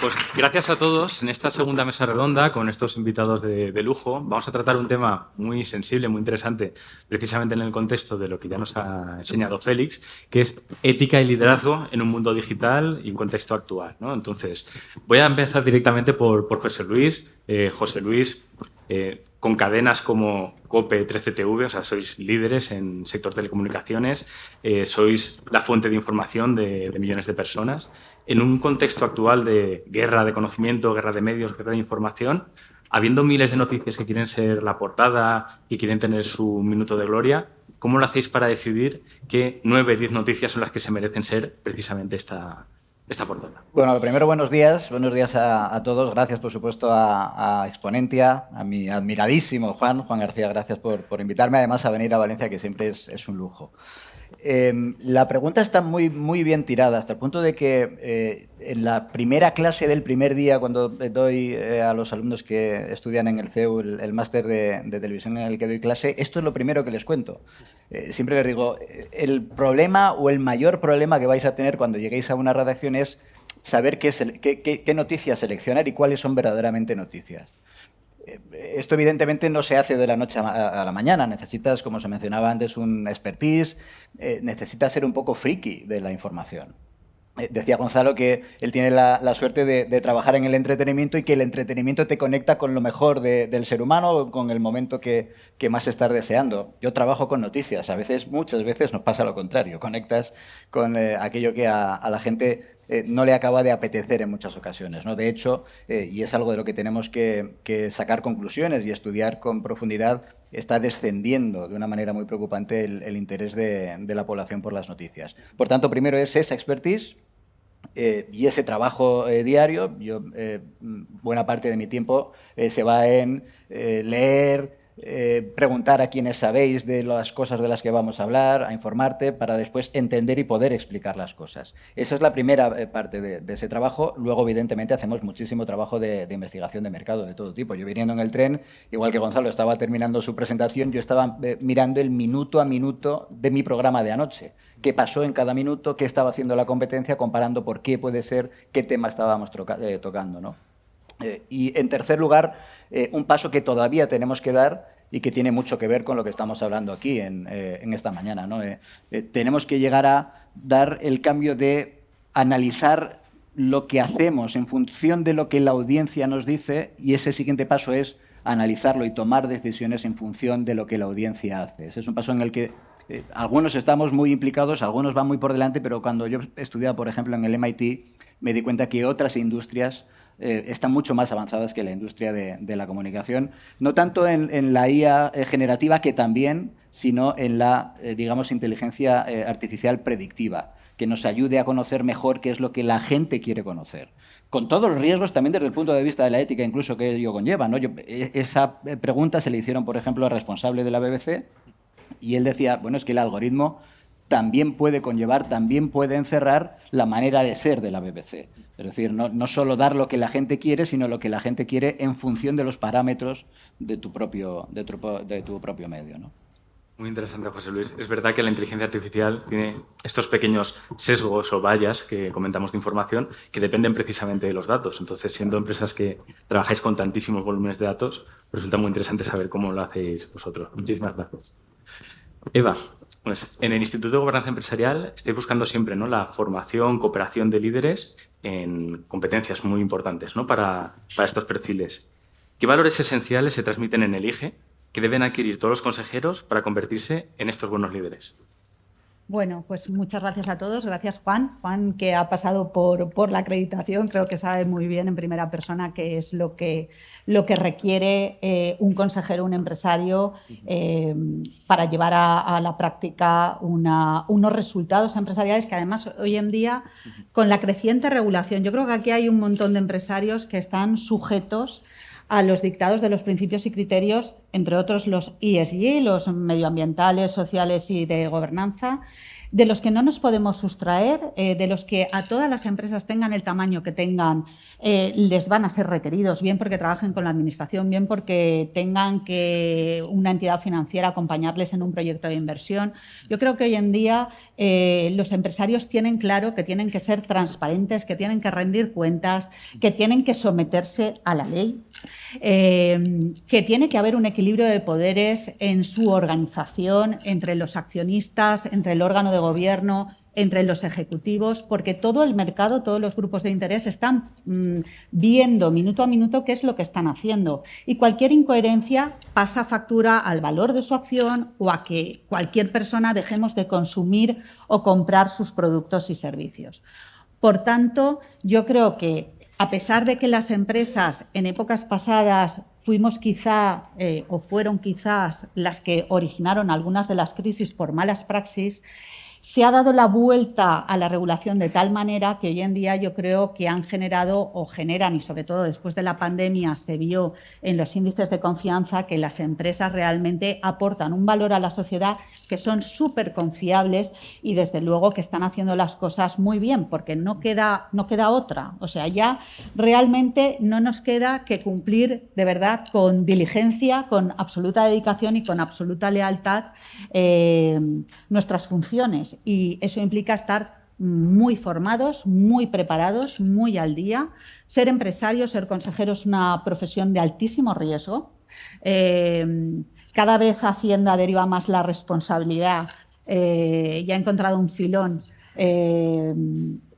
Pues gracias a todos. En esta segunda mesa redonda, con estos invitados de lujo, vamos a tratar un tema muy sensible, muy interesante, precisamente en el contexto de lo que ya nos ha enseñado Félix, que es ética y liderazgo en un mundo digital y un contexto actual, ¿no? Entonces, voy a empezar directamente por José Luis. José Luis, con cadenas como COPE, 13TV, o sea, sois líderes en sector telecomunicaciones, sois la fuente de información de millones de personas. En un contexto actual de guerra de conocimiento, guerra de medios, guerra de información, habiendo miles de noticias que quieren ser la portada, que quieren tener su minuto de gloria, ¿cómo lo hacéis para decidir qué 9, 10 noticias son las que se merecen ser precisamente esta portada? Bueno, lo primero, buenos días a todos. Gracias, por supuesto, a Exponentia, a mi admiradísimo Juan García, gracias por invitarme, además, a venir a Valencia, que siempre es un lujo. La pregunta está muy bien tirada, hasta el punto de que en la primera clase del primer día, cuando doy a los alumnos que estudian en el CEU el máster de televisión en el que doy clase, esto es lo primero que les cuento. Siempre les digo, el problema o el mayor problema que vais a tener cuando lleguéis a una redacción es saber qué noticias seleccionar y cuáles son verdaderamente noticias. Esto evidentemente no se hace de la noche a la mañana. Necesitas, como se mencionaba antes, un expertise, necesitas ser un poco friki de la información. Decía Gonzalo que él tiene la suerte de trabajar en el entretenimiento y que el entretenimiento te conecta con lo mejor del ser humano, con el momento que más estás deseando. Yo trabajo con noticias, muchas veces nos pasa lo contrario, conectas con aquello que a la gente no le acaba de apetecer en muchas ocasiones, ¿no? De hecho, y es algo de lo que tenemos que sacar conclusiones y estudiar con profundidad, está descendiendo de una manera muy preocupante el interés de la población por las noticias. Por tanto, primero es esa expertise y ese trabajo diario. Buena parte de mi tiempo se va en leer, preguntar a quienes sabéis de las cosas de las que vamos a hablar, a informarte para después entender y poder explicar las cosas. Esa es la primera parte de ese trabajo. Luego, evidentemente, hacemos muchísimo trabajo de investigación de mercado de todo tipo. Yo viniendo en el tren, igual que Gonzalo estaba terminando su presentación, yo estaba mirando el minuto a minuto de mi programa de anoche. Qué pasó en cada minuto, qué estaba haciendo la competencia, comparando por qué puede ser, qué tema estábamos tocando, ¿no? Y en tercer lugar, un paso que todavía tenemos que dar y que tiene mucho que ver con lo que estamos hablando aquí en esta mañana, ¿no? Tenemos que llegar a dar el cambio de analizar lo que hacemos en función de lo que la audiencia nos dice, y ese siguiente paso es analizarlo y tomar decisiones en función de lo que la audiencia hace. Ese es un paso en el que algunos estamos muy implicados, algunos van muy por delante, pero cuando yo estudiaba, por ejemplo, en el MIT, me di cuenta que otras industrias están mucho más avanzadas que la industria de la comunicación, no tanto en la IA generativa, que también, sino en la, digamos, inteligencia artificial predictiva, que nos ayude a conocer mejor qué es lo que la gente quiere conocer. Con todos los riesgos también desde el punto de vista de la ética, incluso que ello conlleva, ¿no? Esa pregunta se le hicieron, por ejemplo, al responsable de la BBC, y él decía, bueno, es que el algoritmo también puede conllevar, también puede encerrar la manera de ser de la BBC. Es decir, no solo dar lo que la gente quiere, sino lo que la gente quiere en función de los parámetros de tu propio medio, ¿no? Muy interesante, José Luis. Es verdad que la inteligencia artificial tiene estos pequeños sesgos o vallas que comentamos de información que dependen precisamente de los datos. Entonces, siendo empresas que trabajáis con tantísimos volúmenes de datos, resulta muy interesante saber cómo lo hacéis vosotros. Muchísimas gracias. Eva, pues en el Instituto de Gobernanza Empresarial estáis buscando siempre, ¿no?, la formación, cooperación de líderes en competencias muy importantes, ¿no?, para estos perfiles. ¿Qué valores esenciales se transmiten en el IGE que deben adquirir todos los consejeros para convertirse en estos buenos líderes? Bueno, pues muchas gracias a todos. Gracias, Juan. Juan, que ha pasado por la acreditación, creo que sabe muy bien en primera persona qué es lo que requiere un consejero, un empresario, para llevar a la práctica unos resultados empresariales que, además, hoy en día, con la creciente regulación, yo creo que aquí hay un montón de empresarios que están sujetos a los dictados de los principios y criterios, entre otros los ESG, los medioambientales, sociales y de gobernanza, de los que no nos podemos sustraer, de los que a todas las empresas tengan el tamaño que tengan, les van a ser requeridos, bien porque trabajen con la administración, bien porque tengan que una entidad financiera acompañarles en un proyecto de inversión. Yo creo que hoy en día los empresarios tienen claro que tienen que ser transparentes, que tienen que rendir cuentas, que tienen que someterse a la ley, que tiene que haber un equilibrio de poderes en su organización entre los accionistas, entre el órgano de gobierno, entre los ejecutivos, porque todo el mercado, todos los grupos de interés están viendo minuto a minuto qué es lo que están haciendo. Y cualquier incoherencia pasa factura al valor de su acción o a que cualquier persona dejemos de consumir o comprar sus productos y servicios. Por tanto, yo creo que a pesar de que las empresas en épocas pasadas fuimos quizá o fueron quizás las que originaron algunas de las crisis por malas praxis, se ha dado la vuelta a la regulación de tal manera que hoy en día yo creo que han generado o generan, y sobre todo después de la pandemia se vio en los índices de confianza, que las empresas realmente aportan un valor a la sociedad, que son súper confiables y desde luego que están haciendo las cosas muy bien, porque no queda otra. O sea, ya realmente no nos queda que cumplir de verdad con diligencia, con absoluta dedicación y con absoluta lealtad nuestras funciones. Y eso implica estar muy formados, muy preparados, muy al día. Ser empresario, ser consejero es una profesión de altísimo riesgo. Cada vez Hacienda deriva más la responsabilidad y ha encontrado un filón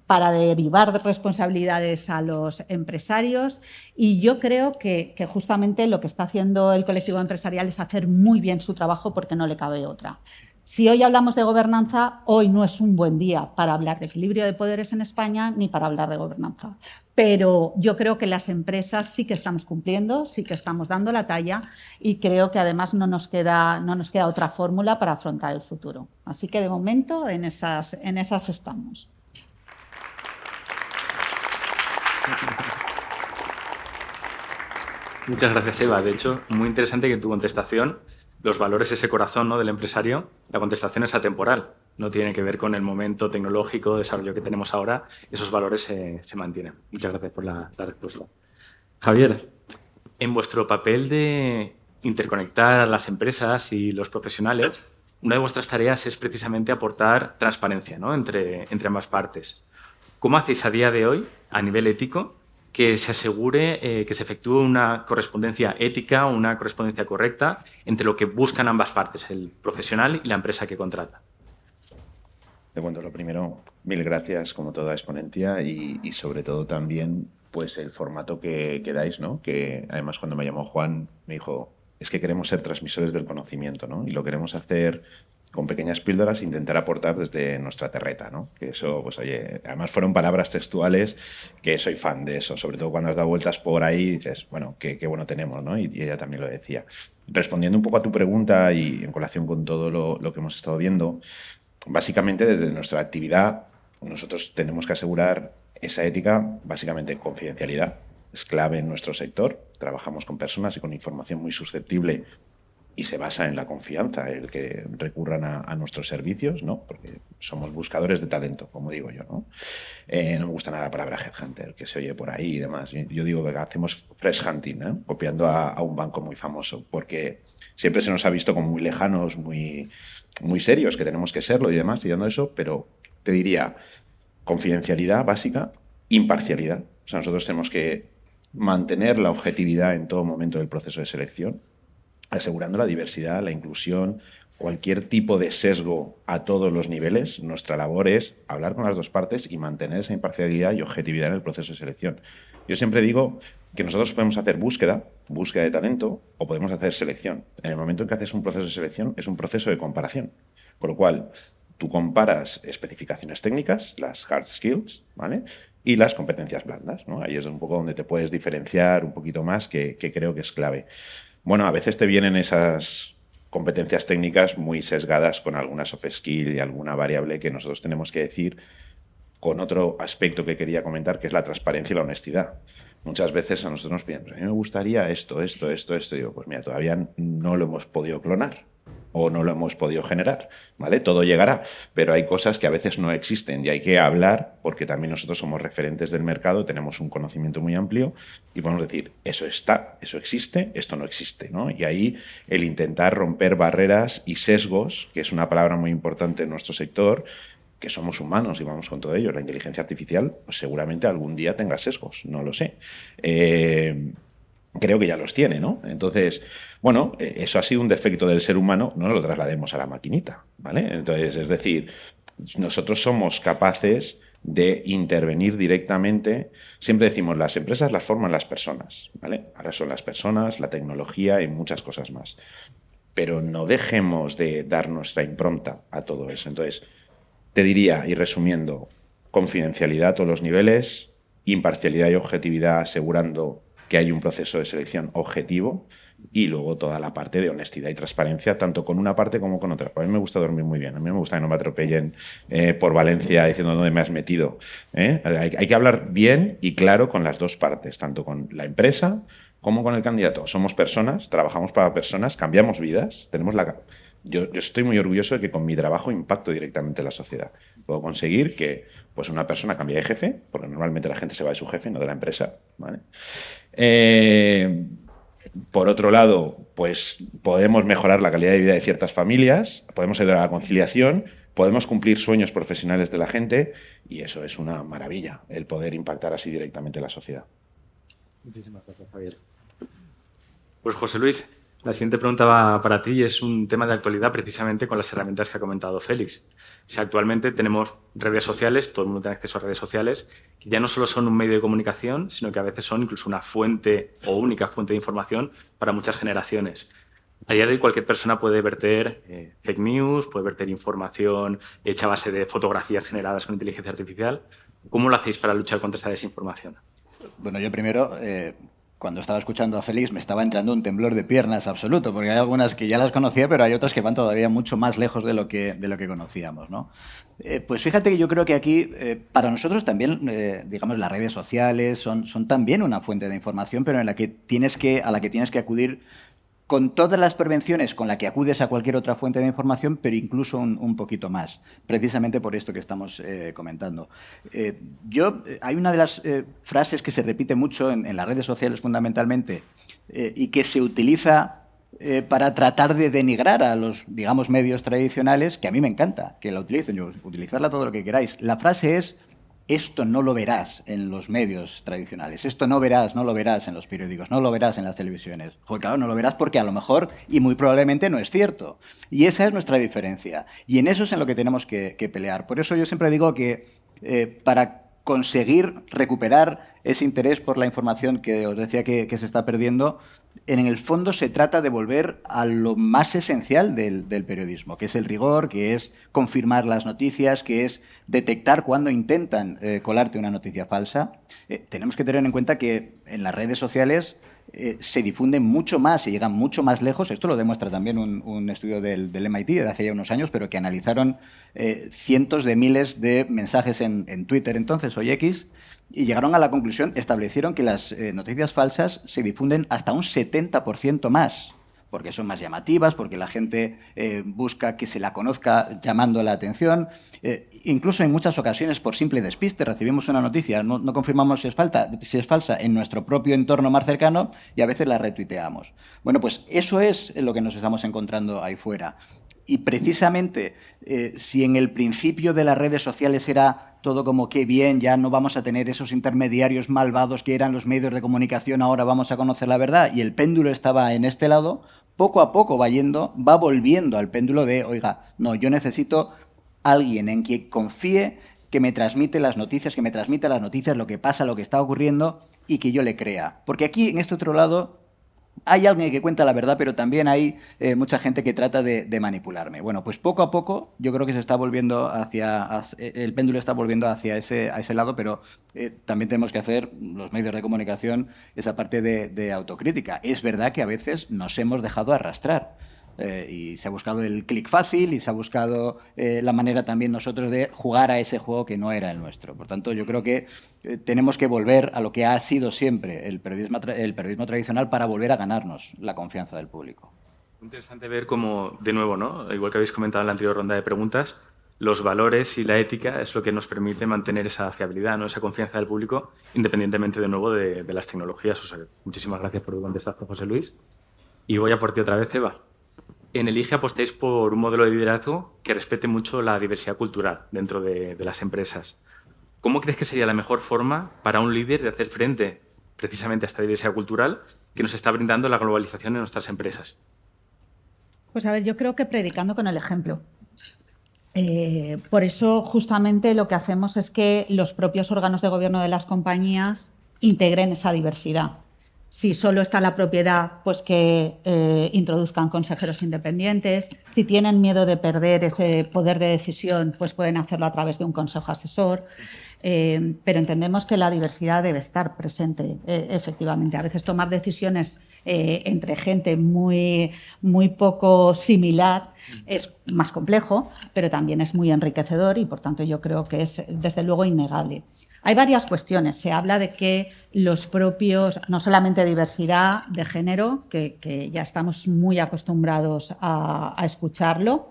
para derivar responsabilidades a los empresarios, y yo creo que justamente lo que está haciendo el colectivo empresarial es hacer muy bien su trabajo, porque no le cabe otra. Si hoy hablamos de gobernanza, hoy no es un buen día para hablar de equilibrio de poderes en España ni para hablar de gobernanza. Pero yo creo que las empresas sí que estamos cumpliendo, sí que estamos dando la talla, y creo que además no nos queda otra fórmula para afrontar el futuro. Así que de momento en esas estamos. Muchas gracias, Eva. De hecho, muy interesante que en tu contestación los valores, ese corazón, ¿no?, del empresario, la contestación es atemporal. No tiene que ver con el momento tecnológico, desarrollo que tenemos ahora. Esos valores se mantienen. Muchas gracias por la respuesta. Javier, en vuestro papel de interconectar a las empresas y los profesionales, una de vuestras tareas es precisamente aportar transparencia, ¿no?, entre ambas partes. ¿Cómo hacéis a día de hoy, a nivel ético, que se asegure que se efectúe una correspondencia ética, una correspondencia correcta entre lo que buscan ambas partes, el profesional y la empresa que contrata? Bueno, lo primero, mil gracias como toda Exponentia y sobre todo también pues el formato que dais, ¿no? Que además cuando me llamó Juan me dijo, es que queremos ser transmisores del conocimiento, ¿no? Y lo queremos hacer con pequeñas píldoras, intentar aportar desde nuestra terreta, ¿no? Que eso, pues oye, además fueron palabras textuales, que soy fan de eso, sobre todo cuando has dado vueltas por ahí y dices, bueno, qué bueno tenemos, ¿no? Y ella también lo decía. Respondiendo un poco a tu pregunta y en colación con todo lo que hemos estado viendo, básicamente desde nuestra actividad nosotros tenemos que asegurar esa ética, básicamente confidencialidad, es clave en nuestro sector, trabajamos con personas y con información muy susceptible y se basa en la confianza, el que recurran a nuestros servicios, ¿no? Porque somos buscadores de talento, como digo yo, ¿no? No me gusta nada la palabra headhunter, que se oye por ahí y demás. Yo digo que hacemos fresh hunting, ¿eh? Copiando a un banco muy famoso, porque siempre se nos ha visto como muy lejanos, muy serios, que tenemos que serlo y demás, y dando eso, pero te diría confidencialidad básica, imparcialidad. O sea, nosotros tenemos que mantener la objetividad en todo momento del proceso de selección, asegurando la diversidad, la inclusión, cualquier tipo de sesgo a todos los niveles. Nuestra labor es hablar con las dos partes y mantener esa imparcialidad y objetividad en el proceso de selección. Yo siempre digo que nosotros podemos hacer búsqueda de talento, o podemos hacer selección. En el momento en que haces un proceso de selección, es un proceso de comparación. Con lo cual, tú comparas especificaciones técnicas, las hard skills, ¿vale?, y las competencias blandas, ¿no? Ahí es un poco donde te puedes diferenciar un poquito más, que creo que es clave. Bueno, a veces te vienen esas competencias técnicas muy sesgadas con alguna soft skill y alguna variable que nosotros tenemos que decir, con otro aspecto que quería comentar, que es la transparencia y la honestidad. Muchas veces a nosotros nos piden, a mí me gustaría esto. Y digo, pues mira, todavía no lo hemos podido clonar, o no lo hemos podido generar, ¿vale? Todo llegará, pero hay cosas que a veces no existen y hay que hablar porque también nosotros somos referentes del mercado, tenemos un conocimiento muy amplio y podemos decir, eso está, eso existe, esto no existe, ¿no? Y ahí el intentar romper barreras y sesgos, que es una palabra muy importante en nuestro sector, que somos humanos y vamos con todo ello. La inteligencia artificial pues, seguramente algún día tenga sesgos, no lo sé. Creo que ya los tiene, ¿no? Entonces, bueno, eso ha sido un defecto del ser humano, no lo traslademos a la maquinita, ¿vale? Entonces, es decir, nosotros somos capaces de intervenir directamente. Siempre decimos, las empresas las forman las personas, ¿vale? Ahora son las personas, la tecnología y muchas cosas más. Pero no dejemos de dar nuestra impronta a todo eso. Entonces, te diría, y resumiendo, confidencialidad a todos los niveles, imparcialidad y objetividad asegurando que hay un proceso de selección objetivo y luego toda la parte de honestidad y transparencia, tanto con una parte como con otra. A mí me gusta dormir muy bien, a mí me gusta que no me atropellen por Valencia diciendo dónde me has metido. Hay que hablar bien y claro con las dos partes, tanto con la empresa como con el candidato. Somos personas, trabajamos para personas, cambiamos vidas, tenemos la... Yo estoy muy orgulloso de que con mi trabajo impacto directamente en la sociedad. Puedo conseguir que pues, una persona cambie de jefe, porque normalmente la gente se va de su jefe, no de la empresa, ¿vale? Por otro lado, pues podemos mejorar la calidad de vida de ciertas familias, podemos ayudar a la conciliación, podemos cumplir sueños profesionales de la gente y eso es una maravilla, el poder impactar así directamente en la sociedad. Muchísimas gracias, Javier. Pues José Luis, la siguiente pregunta va para ti y es un tema de actualidad precisamente con las herramientas que ha comentado Félix. Si actualmente tenemos redes sociales, todo el mundo tiene acceso a redes sociales, que ya no solo son un medio de comunicación, sino que a veces son incluso una fuente o única fuente de información para muchas generaciones. A día de hoy cualquier persona puede verter fake news, puede verter información hecha a base de fotografías generadas con inteligencia artificial. ¿Cómo lo hacéis para luchar contra esta desinformación? Bueno, yo primero, cuando estaba escuchando a Félix, me estaba entrando un temblor de piernas absoluto, porque hay algunas que ya las conocía, pero hay otras que van todavía mucho más lejos de lo que conocíamos, ¿no? Pues fíjate que yo creo que aquí, para nosotros también, digamos, las redes sociales son también una fuente de información, pero en la que a la que tienes que acudir con todas las prevenciones con las que acudes a cualquier otra fuente de información, pero incluso un poquito más, precisamente por esto que estamos comentando. Hay una de las frases que se repite mucho en las redes sociales fundamentalmente y que se utiliza para tratar de denigrar a los, digamos, medios tradicionales, que a mí me encanta que la utilicen, utilizarla todo lo que queráis. La frase es: esto no lo verás en los medios tradicionales, esto no lo verás en los periódicos, no lo verás en las televisiones. Joder, claro, no lo verás porque a lo mejor y muy probablemente no es cierto. Y esa es nuestra diferencia. Y en eso es en lo que tenemos que pelear. Por eso yo siempre digo que para conseguir recuperar ese interés por la información que os decía que se está perdiendo, en el fondo se trata de volver a lo más esencial del periodismo, que es el rigor, que es confirmar las noticias, que es detectar cuando intentan colarte una noticia falsa. Tenemos que tener en cuenta que en las redes sociales se difunden mucho más y llegan mucho más lejos. Esto lo demuestra también un estudio del MIT de hace ya unos años, pero que analizaron cientos de miles de mensajes en Twitter, entonces, hoy X, y llegaron a la conclusión, establecieron que las noticias falsas se difunden hasta un 70% más, porque son más llamativas, porque la gente busca que se la conozca llamando la atención. Incluso en muchas ocasiones, por simple despiste, recibimos una noticia, no confirmamos si es falsa en nuestro propio entorno más cercano y a veces la retuiteamos. Bueno, pues eso es lo que nos estamos encontrando ahí fuera. Y precisamente, si en el principio de las redes sociales era todo como qué bien, ya no vamos a tener esos intermediarios malvados que eran los medios de comunicación, ahora vamos a conocer la verdad, y el péndulo estaba en este lado, poco a poco va volviendo al péndulo de, oiga, no, yo necesito alguien en quien confíe, que me transmite las noticias, lo que pasa, lo que está ocurriendo, y que yo le crea. Porque aquí, en este otro lado, hay alguien que cuenta la verdad, pero también hay mucha gente que trata de manipularme. Bueno, pues poco a poco yo creo que se está volviendo el péndulo está volviendo a ese lado, pero también tenemos que hacer, los medios de comunicación, esa parte de autocrítica. Es verdad que a veces nos hemos dejado arrastrar. Y se ha buscado el clic fácil y se ha buscado la manera también nosotros de jugar a ese juego que no era el nuestro. Por tanto, yo creo que tenemos que volver a lo que ha sido siempre el periodismo tradicional para volver a ganarnos la confianza del público. Interesante ver cómo, de nuevo, ¿no? Igual que habéis comentado en la anterior ronda de preguntas, los valores y la ética es lo que nos permite mantener esa fiabilidad, ¿no? Esa confianza del público, independientemente, de nuevo, de las tecnologías. O sea, muchísimas gracias por contestar, José Luis. Y voy a por ti otra vez, Eva. En Elige apostáis por un modelo de liderazgo que respete mucho la diversidad cultural dentro de las empresas. ¿Cómo crees que sería la mejor forma para un líder de hacer frente precisamente a esta diversidad cultural que nos está brindando la globalización en nuestras empresas? Pues a ver, yo creo que predicando con el ejemplo. Por eso, justamente, lo que hacemos es que los propios órganos de gobierno de las compañías integren esa diversidad. Si solo está la propiedad, pues que introduzcan consejeros independientes. Si tienen miedo de perder ese poder de decisión, pues pueden hacerlo a través de un consejo asesor. Pero entendemos que la diversidad debe estar presente, efectivamente. A veces tomar decisiones entre gente muy poco similar es más complejo, pero también es muy enriquecedor y, por tanto, yo creo que es, desde luego, innegable. Hay varias cuestiones. Se habla de que los propios, no solamente diversidad de género, que ya estamos muy acostumbrados a escucharlo.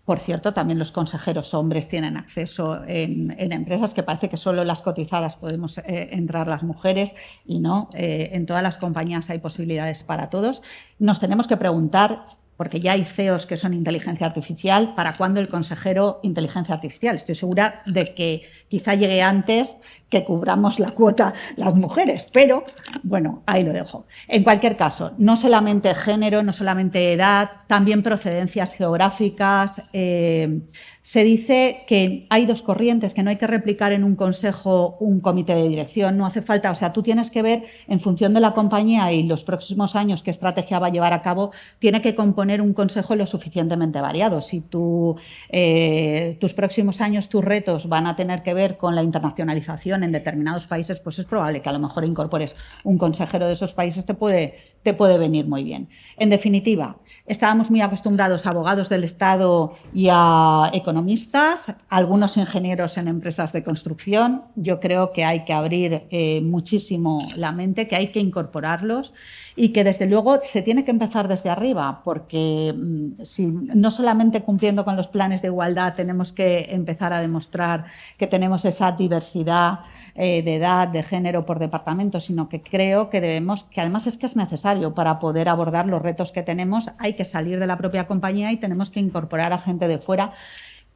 Por cierto, también los consejeros hombres tienen acceso en empresas, que parece que solo en las cotizadas podemos entrar las mujeres, y no, en todas las compañías hay posibilidades para todos. Nos tenemos que preguntar, porque ya hay CEOs que son inteligencia artificial, ¿para cuándo el consejero inteligencia artificial? Estoy segura de que quizá llegue antes que cubramos la cuota las mujeres, pero bueno, ahí lo dejo. En cualquier caso, no solamente género, no solamente edad, también procedencias geográficas. Se dice que hay dos corrientes, que no hay que replicar en un consejo un comité de dirección, no hace falta, o sea, tú tienes que ver en función de la compañía y los próximos años qué estrategia va a llevar a cabo, tiene que componer un consejo lo suficientemente variado. Si tus próximos años, tus retos van a tener que ver con la internacionalización en determinados países, pues es probable que a lo mejor incorpores un consejero de esos países, te puede venir muy bien. En definitiva, estábamos muy acostumbrados a abogados del Estado y a economistas, algunos ingenieros en empresas de construcción. Yo creo que hay que abrir muchísimo la mente, que hay que incorporarlos y que, desde luego, se tiene que empezar desde arriba, porque si no solamente cumpliendo con los planes de igualdad tenemos que empezar a demostrar que tenemos esa diversidad de edad, de género por departamento, sino que creo que debemos, que además es que es necesario para poder abordar los retos que tenemos, hay que salir de la propia compañía y tenemos que incorporar a gente de fuera.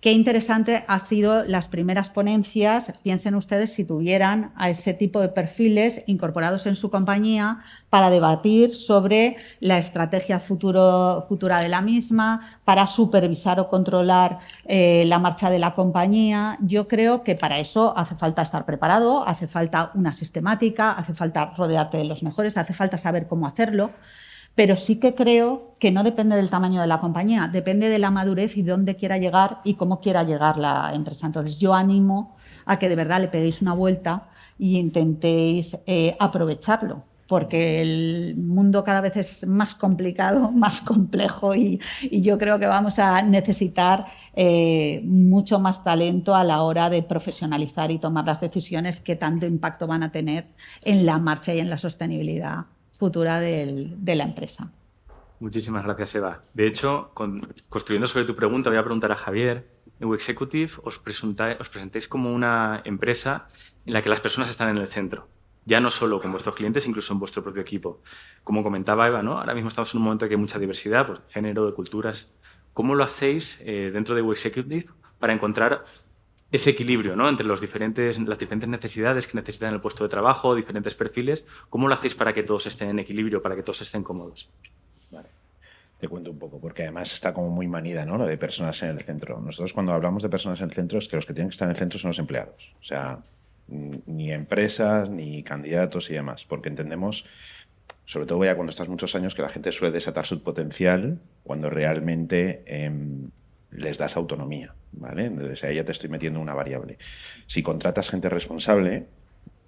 Qué interesante han sido las primeras ponencias. Piensen ustedes si tuvieran a ese tipo de perfiles incorporados en su compañía para debatir sobre la estrategia futura de la misma, para supervisar o controlar la marcha de la compañía. Yo creo que para eso hace falta estar preparado, hace falta una sistemática, hace falta rodearte de los mejores, hace falta saber cómo hacerlo. Pero sí que creo que no depende del tamaño de la compañía, depende de la madurez y dónde quiera llegar y cómo quiera llegar la empresa. Entonces, yo animo a que de verdad le peguéis una vuelta y intentéis aprovecharlo, porque el mundo cada vez es más complicado, más complejo y yo creo que vamos a necesitar mucho más talento a la hora de profesionalizar y tomar las decisiones que tanto impacto van a tener en la marcha y en la sostenibilidad futura de la empresa. Muchísimas gracias, Eva. De hecho, construyendo sobre tu pregunta, voy a preguntar a Javier. En Executive os presentáis como una empresa en la que las personas están en el centro. Ya no solo con vuestros clientes, incluso en vuestro propio equipo. Como comentaba Eva, ¿no? Ahora mismo estamos en un momento en que hay mucha diversidad, pues, de género, de culturas. ¿Cómo lo hacéis dentro de Executive para encontrar ese equilibrio, ¿no?, entre las diferentes necesidades que necesitan el puesto de trabajo, diferentes perfiles? ¿Cómo lo hacéis para que todos estén en equilibrio, para que todos estén cómodos? Vale. Te cuento un poco, porque además está como muy manida, ¿no?, lo de personas en el centro. Nosotros, cuando hablamos de personas en el centro, es que los que tienen que estar en el centro son los empleados. O sea, ni empresas, ni candidatos y demás, porque entendemos, sobre todo ya cuando estás muchos años, que la gente suele desatar su potencial cuando realmente les das autonomía, ¿vale? Entonces ahí ya te estoy metiendo una variable. Si contratas gente responsable,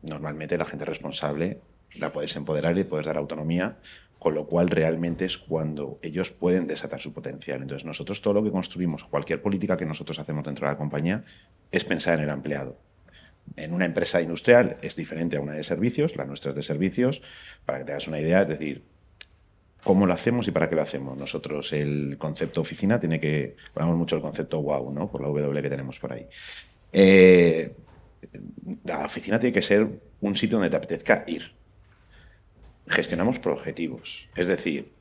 normalmente la gente responsable la puedes empoderar y puedes dar autonomía, con lo cual realmente es cuando ellos pueden desatar su potencial. Entonces nosotros todo lo que construimos, cualquier política que nosotros hacemos dentro de la compañía, es pensar en el empleado. En una empresa industrial es diferente a una de servicios, la nuestra es de servicios. Para que te hagas una idea, es decir, cómo lo hacemos y para qué lo hacemos. Nosotros el concepto oficina tiene que... Ponemos mucho el concepto wow, ¿no? Por la W que tenemos por ahí. La oficina tiene que ser un sitio donde te apetezca ir. Gestionamos por objetivos. Es decir,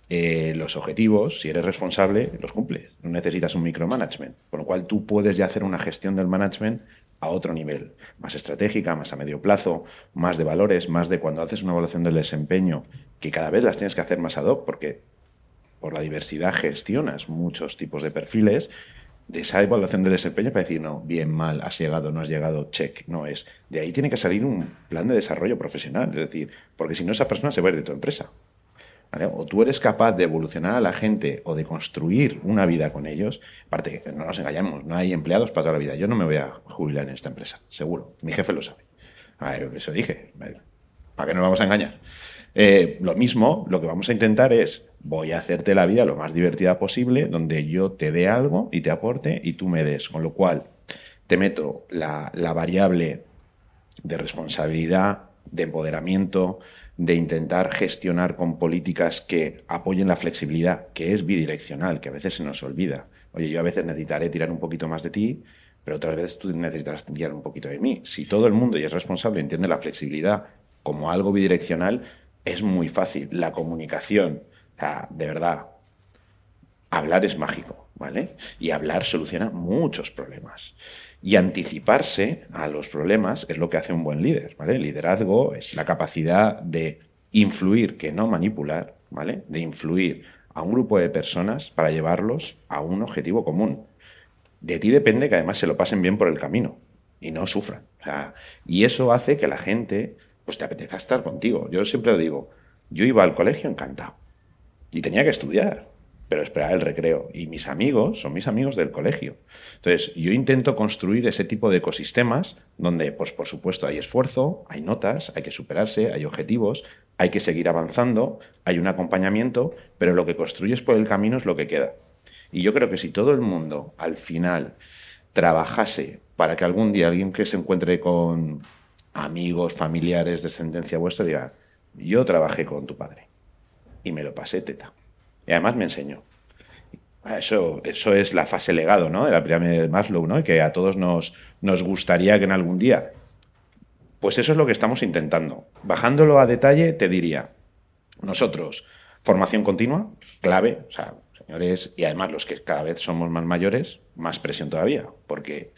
los objetivos, si eres responsable, los cumples. No necesitas un micromanagement. Con lo cual tú puedes ya hacer una gestión del management a otro nivel, más estratégica, más a medio plazo, más de valores, más de cuando haces una evaluación del desempeño, que cada vez las tienes que hacer más ad hoc, porque por la diversidad gestionas muchos tipos de perfiles, de esa evaluación del desempeño para decir, no, bien, mal, has llegado, no has llegado, check, no es. De ahí tiene que salir un plan de desarrollo profesional, es decir, porque si no esa persona se va a ir de tu empresa. ¿Vale? O tú eres capaz de evolucionar a la gente o de construir una vida con ellos. Aparte, no nos engañamos, no hay empleados para toda la vida. Yo no me voy a jubilar en esta empresa, seguro. Mi jefe lo sabe. Eso dije. ¿Para qué nos vamos a engañar? Lo mismo, lo que vamos a intentar es, voy a hacerte la vida lo más divertida posible, donde yo te dé algo y te aporte y tú me des. Con lo cual, te meto la variable de responsabilidad, de empoderamiento, de intentar gestionar con políticas que apoyen la flexibilidad, que es bidireccional, que a veces se nos olvida. Oye, yo a veces necesitaré tirar un poquito más de ti, pero otras veces tú necesitarás tirar un poquito de mí. Si todo el mundo y es responsable entiende la flexibilidad como algo bidireccional, es muy fácil. La comunicación, o sea, de verdad, hablar es mágico, ¿vale? Y hablar soluciona muchos problemas. Y anticiparse a los problemas es lo que hace un buen líder, ¿vale? El liderazgo es la capacidad de influir, que no manipular, ¿vale? De influir a un grupo de personas para llevarlos a un objetivo común. De ti depende que además se lo pasen bien por el camino y no sufran. O sea, y eso hace que la gente pues te apetezca estar contigo. Yo siempre lo digo, yo iba al colegio encantado y tenía que estudiar, pero esperaba el recreo. Y mis amigos son mis amigos del colegio. Entonces, yo intento construir ese tipo de ecosistemas donde, pues por supuesto, hay esfuerzo, hay notas, hay que superarse, hay objetivos, hay que seguir avanzando, hay un acompañamiento, pero lo que construyes por el camino es lo que queda. Y yo creo que si todo el mundo, al final, trabajase para que algún día alguien que se encuentre con amigos, familiares, descendencia vuestra, diga, yo trabajé con tu padre y me lo pasé teta. Y además me enseñó. Eso es la fase legado, ¿no? De la pirámide de Maslow, ¿no? Y que a todos nos gustaría que en algún día. Pues eso es lo que estamos intentando. Bajándolo a detalle, te diría, nosotros, formación continua, clave, o sea, señores, y además los que cada vez somos más mayores, más presión todavía, porque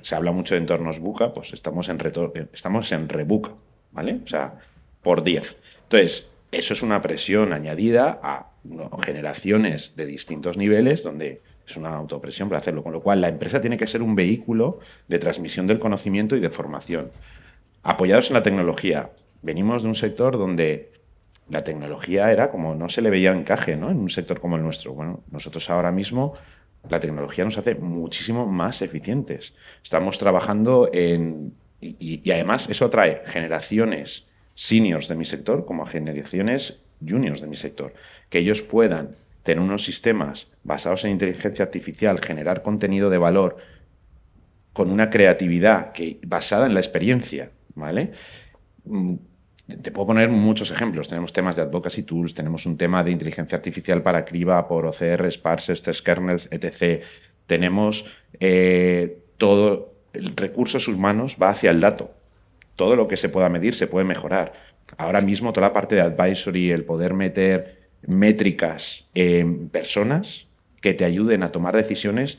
se habla mucho de entornos buca, pues estamos en rebuca, ¿vale? O sea, por 10. Entonces, eso es una presión añadida a generaciones de distintos niveles donde es una autopresión para hacerlo. Con lo cual, la empresa tiene que ser un vehículo de transmisión del conocimiento y de formación. Apoyados en la tecnología. Venimos de un sector donde la tecnología era como no se le veía encaje, ¿no? En un sector como el nuestro. Bueno, nosotros ahora mismo la tecnología nos hace muchísimo más eficientes. Estamos trabajando en... Y además eso atrae generaciones seniors de mi sector como a generaciones juniors de mi sector. Que ellos puedan tener unos sistemas basados en inteligencia artificial, generar contenido de valor con una creatividad basada en la experiencia, ¿vale? Te puedo poner muchos ejemplos. Tenemos temas de advocacy tools, tenemos un tema de inteligencia artificial para criba, por OCR, parsers, test kernels, etc. Tenemos todo, recursos humanos va hacia el dato. Todo lo que se pueda medir se puede mejorar. Ahora mismo toda la parte de advisory, el poder meter métricas en personas que te ayuden a tomar decisiones,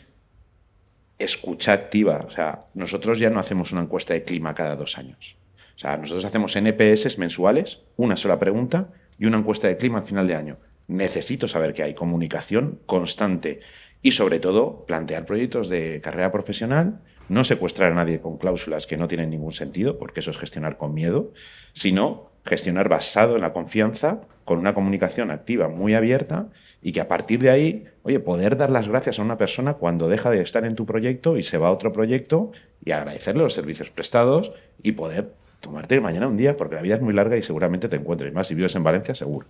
escucha activa. O sea, nosotros ya no hacemos una encuesta de clima cada 2 años. O sea, nosotros hacemos NPS mensuales, una sola pregunta y una encuesta de clima al final de año. Necesito saber que hay comunicación constante y, sobre todo, plantear proyectos de carrera profesional, no secuestrar a nadie con cláusulas que no tienen ningún sentido, porque eso es gestionar con miedo, sino gestionar basado en la confianza, con una comunicación activa muy abierta y que a partir de ahí, oye, poder dar las gracias a una persona cuando deja de estar en tu proyecto y se va a otro proyecto y agradecerle los servicios prestados y poder tomarte mañana un día, porque la vida es muy larga y seguramente te encuentres. Más si vives en Valencia, seguro.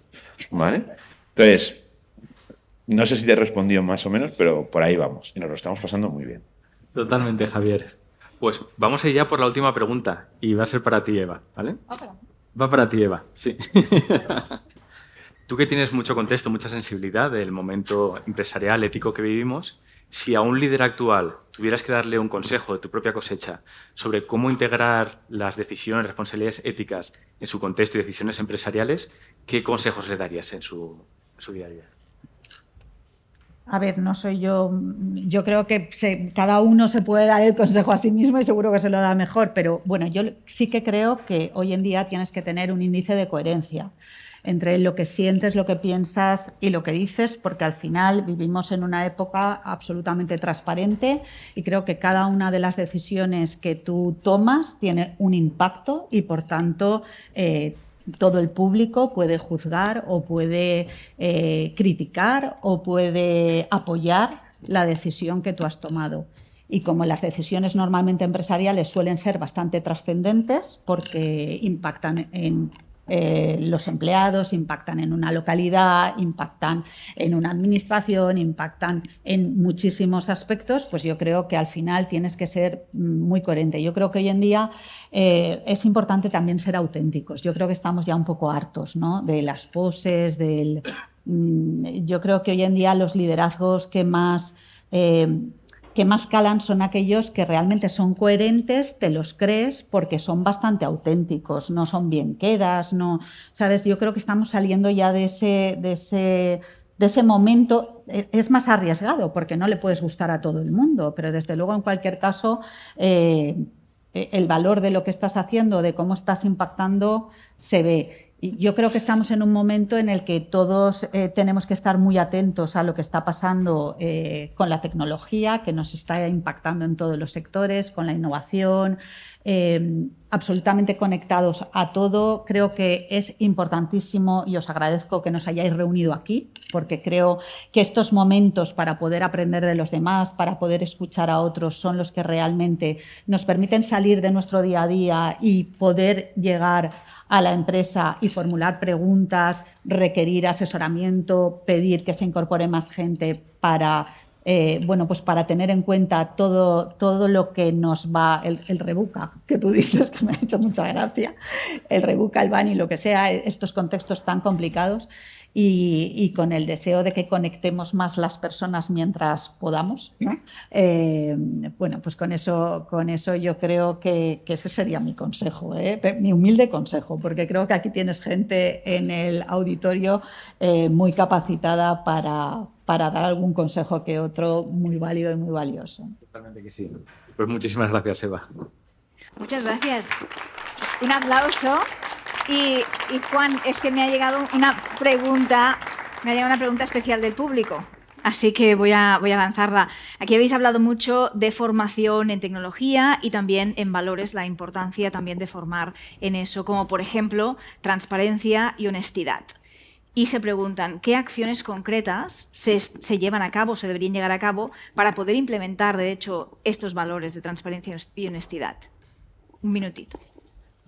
¿Vale? Entonces, no sé si te he respondido más o menos, pero por ahí vamos. Y nos lo estamos pasando muy bien. Totalmente, Javier. Pues vamos a ir ya por la última pregunta. Y va a ser para ti, Eva. ¿Vale? Va para ti, Eva. Sí. Tú que tienes mucho contexto, mucha sensibilidad del momento empresarial, ético que vivimos, si a un líder actual tuvieras que darle un consejo de tu propia cosecha sobre cómo integrar las decisiones, responsabilidades éticas en su contexto y decisiones empresariales, ¿qué consejos le darías en su día a día? A ver, no soy yo. Yo creo que cada uno se puede dar el consejo a sí mismo y seguro que se lo da mejor, pero bueno, yo sí que creo que hoy en día tienes que tener un índice de coherencia entre lo que sientes, lo que piensas y lo que dices, porque al final vivimos en una época absolutamente transparente y creo que cada una de las decisiones que tú tomas tiene un impacto y, por tanto, todo el público puede juzgar o puede criticar o puede apoyar la decisión que tú has tomado. Y como las decisiones normalmente empresariales suelen ser bastante trascendentes porque impactan en los empleados, impactan en una localidad, impactan en una administración, impactan en muchísimos aspectos, pues yo creo que al final tienes que ser muy coherente. Yo creo que hoy en día es importante también ser auténticos. Yo creo que estamos ya un poco hartos, ¿no?, de las poses, yo creo que hoy en día los liderazgos que más calan son aquellos que realmente son coherentes, te los crees porque son bastante auténticos, no son bien quedas, no, ¿sabes? Yo creo que estamos saliendo ya de ese momento. Es más arriesgado porque no le puedes gustar a todo el mundo, pero desde luego, en cualquier caso, el valor de lo que estás haciendo, de cómo estás impactando, se ve. Yo creo que estamos en un momento en el que todos tenemos que estar muy atentos a lo que está pasando con la tecnología, que nos está impactando en todos los sectores, con la innovación, absolutamente conectados a todo. Creo que es importantísimo y os agradezco que nos hayáis reunido aquí, porque creo que estos momentos para poder aprender de los demás, para poder escuchar a otros, son los que realmente nos permiten salir de nuestro día a día y poder llegar a la empresa y formular preguntas, requerir asesoramiento, pedir que se incorpore más gente para, pues para tener en cuenta todo lo que nos va, el rebuca, que tú dices, que me ha hecho mucha gracia, el rebuca, el BANI, lo que sea, estos contextos tan complicados. Y con el deseo de que conectemos más las personas mientras podamos, ¿no? Pues con eso yo creo que ese sería mi consejo, mi humilde consejo, porque creo que aquí tienes gente en el auditorio muy capacitada para dar algún consejo que otro muy válido y muy valioso. Totalmente que sí. Pues muchísimas gracias, Eva. Muchas gracias. Un aplauso. Y Juan, es que me ha llegado una pregunta especial del público, así que voy a lanzarla. Aquí habéis hablado mucho de formación en tecnología y también en valores, la importancia también de formar en eso, como por ejemplo transparencia y honestidad. Y se preguntan qué acciones concretas se llevan a cabo, se deberían llevar a cabo para poder implementar, de hecho, estos valores de transparencia y honestidad. Un minutito.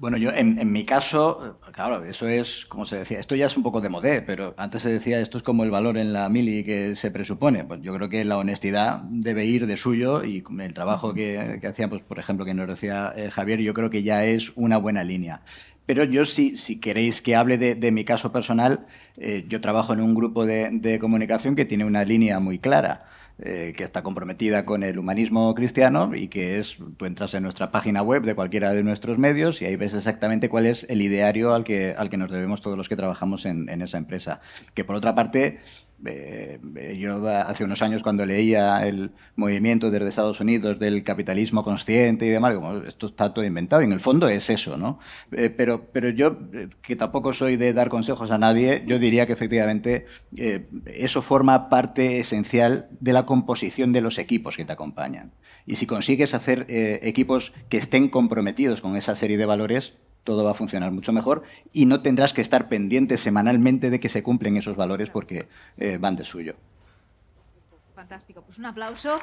Bueno, yo en mi caso, claro, eso es, como se decía, esto ya es un poco de modé, pero antes se decía esto es como el valor en la mili que se presupone. Pues yo creo que la honestidad debe ir de suyo y el trabajo que hacía, pues, por ejemplo, que nos decía Javier, yo creo que ya es una buena línea. Pero yo, si queréis que hable de mi caso personal, yo trabajo en un grupo de comunicación que tiene una línea muy clara. Que está comprometida con el humanismo cristiano y que es, tú entras en nuestra página web de cualquiera de nuestros medios y ahí ves exactamente cuál es el ideario al que nos debemos todos los que trabajamos en esa empresa. Que por otra parte, yo hace unos años cuando leía el movimiento desde Estados Unidos del capitalismo consciente y demás, como esto está todo inventado y en el fondo es eso, ¿no? Pero yo, que tampoco soy de dar consejos a nadie, yo diría que efectivamente eso forma parte esencial de la composición de los equipos que te acompañan. Y si consigues hacer equipos que estén comprometidos con esa serie de valores, todo va a funcionar mucho mejor y no tendrás que estar pendiente semanalmente de que se cumplen esos valores porque van de suyo. Fantástico. Pues un aplauso.